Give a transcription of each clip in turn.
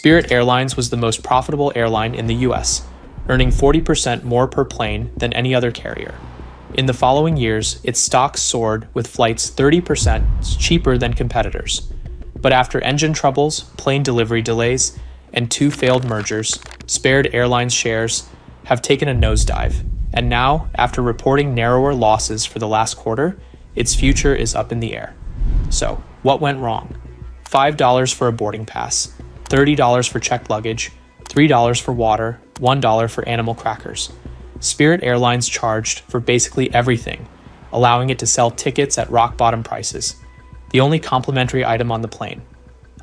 Spirit Airlines was the most profitable airline in the US, earning 40% more per plane than any other carrier. In the following years, its stocks soared with flights 30% cheaper than competitors. But after engine troubles, plane delivery delays, and 2 failed mergers, Spirit Airlines shares have taken a nosedive. And now, after reporting narrower losses for the last quarter, its future is up in the air. So, what went wrong? $5 for a boarding pass, $30 for checked luggage, $3 for water, $1 for animal crackers. Spirit Airlines charged for basically everything, allowing it to sell tickets at rock-bottom prices. The only complimentary item on the plane: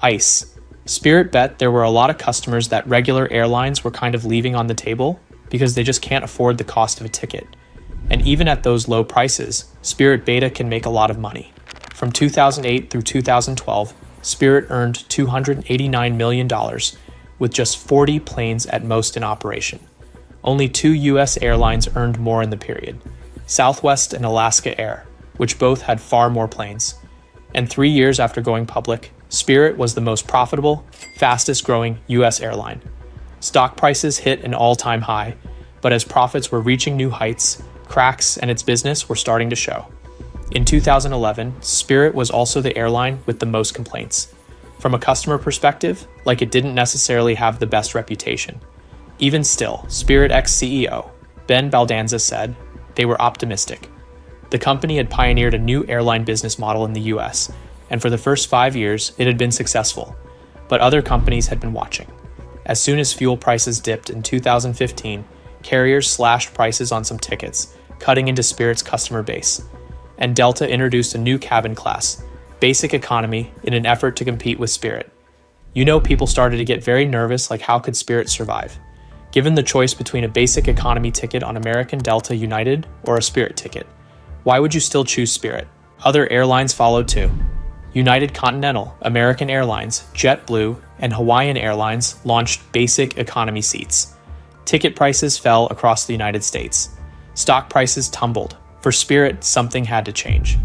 ice. Spirit bet there were a lot of customers that regular airlines were kind of leaving on the table because they just can't afford the cost of a ticket. And even at those low prices, Spirit Beta can make a lot of money. From 2008 through 2012, Spirit earned $289 million, with just 40 planes at most in operation. Only 2 U.S. airlines earned more in the period: Southwest and Alaska Air, which both had far more planes. And 3 years after going public, Spirit was the most profitable, fastest-growing U.S. airline. Stock prices hit an all-time high, but as profits were reaching new heights, cracks in its business were starting to show. In 2011, Spirit was also the airline with the most complaints. From a customer perspective, like it didn't necessarily have the best reputation. Even still, Spirit ex-CEO Ben Baldanza said they were optimistic. The company had pioneered a new airline business model in the US, and for the first 5 years, it had been successful. But other companies had been watching. As soon as fuel prices dipped in 2015, carriers slashed prices on some tickets, cutting into Spirit's customer base. And Delta introduced a new cabin class, Basic Economy, in an effort to compete with Spirit. You know, people started to get very nervous, like how could Spirit survive? Given the choice between a Basic Economy ticket on American, Delta, United, or a Spirit ticket, why would you still choose Spirit? Other airlines followed too. United Continental, American Airlines, JetBlue, and Hawaiian Airlines launched Basic Economy seats. Ticket prices fell across the United States. Stock prices tumbled. For Spirit, something had to change.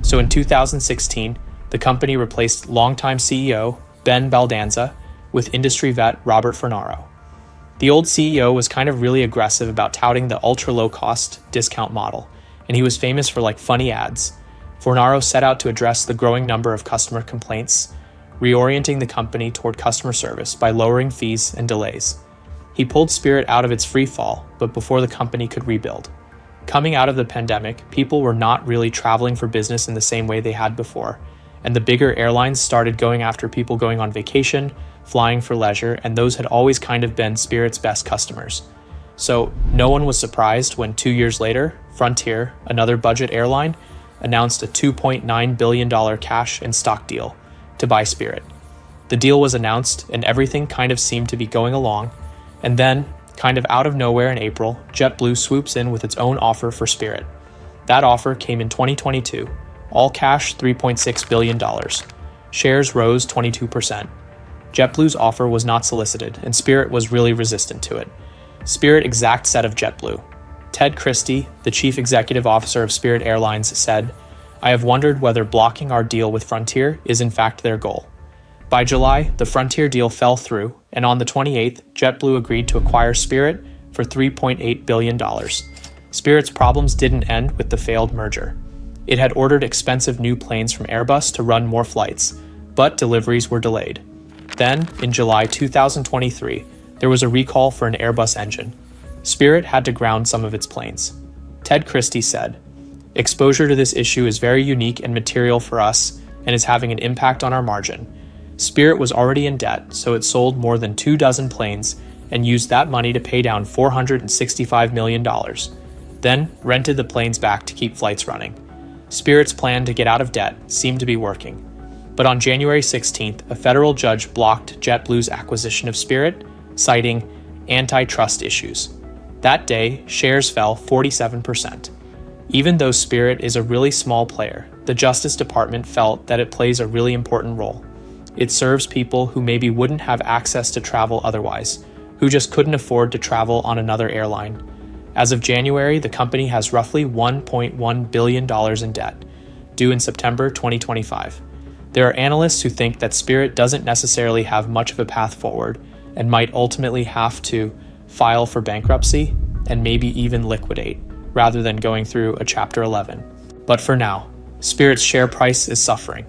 So in 2016, the company replaced longtime CEO Ben Baldanza with industry vet Robert Fornaro. The old CEO was kind of really aggressive about touting the ultra-low-cost discount model, and he was famous for funny ads. Fornaro set out to address the growing number of customer complaints, reorienting the company toward customer service by lowering fees and delays. He pulled Spirit out of its free fall, but before the company could rebuild. Coming out of the pandemic, people were not really traveling for business in the same way they had before, and the bigger airlines started going after people going on vacation, flying for leisure, and those had always kind of been Spirit's best customers. So no one was surprised when 2 years later, Frontier, another budget airline, announced a $2.9 billion cash and stock deal to buy Spirit. The deal was announced and everything kind of seemed to be going along, and then, kind of out of nowhere in April, JetBlue swoops in with its own offer for Spirit. That offer came in 2022, all cash $3.6 billion. Shares rose 22%. JetBlue's offer was not solicited, and Spirit was really resistant to it. Spirit exact set of JetBlue. Ted Christie, the chief executive officer of Spirit Airlines, said, "I have wondered whether blocking our deal with Frontier is in fact their goal." By July, the Frontier deal fell through, and on the 28th, JetBlue agreed to acquire Spirit for $3.8 billion. Spirit's problems didn't end with the failed merger. It had ordered expensive new planes from Airbus to run more flights, but deliveries were delayed. Then, in July 2023, there was a recall for an Airbus engine. Spirit had to ground some of its planes. Ted Christie said, "Exposure to this issue is very unique and material for us and is having an impact on our margin. Spirit was already in debt, so it sold more than 24 planes and used that money to pay down $465 million, then rented the planes back to keep flights running. Spirit's plan to get out of debt seemed to be working. But on January 16th, a federal judge blocked JetBlue's acquisition of Spirit, citing antitrust issues. That day, shares fell 47%. Even though Spirit is a really small player, the Justice Department felt that it plays a really important role. It serves people who maybe wouldn't have access to travel otherwise, who just couldn't afford to travel on another airline. As of January, the company has roughly $1.1 billion in debt, due in September 2025. There are analysts who think that Spirit doesn't necessarily have much of a path forward and might ultimately have to file for bankruptcy and maybe even liquidate, rather than going through a Chapter 11. But for now, Spirit's share price is suffering.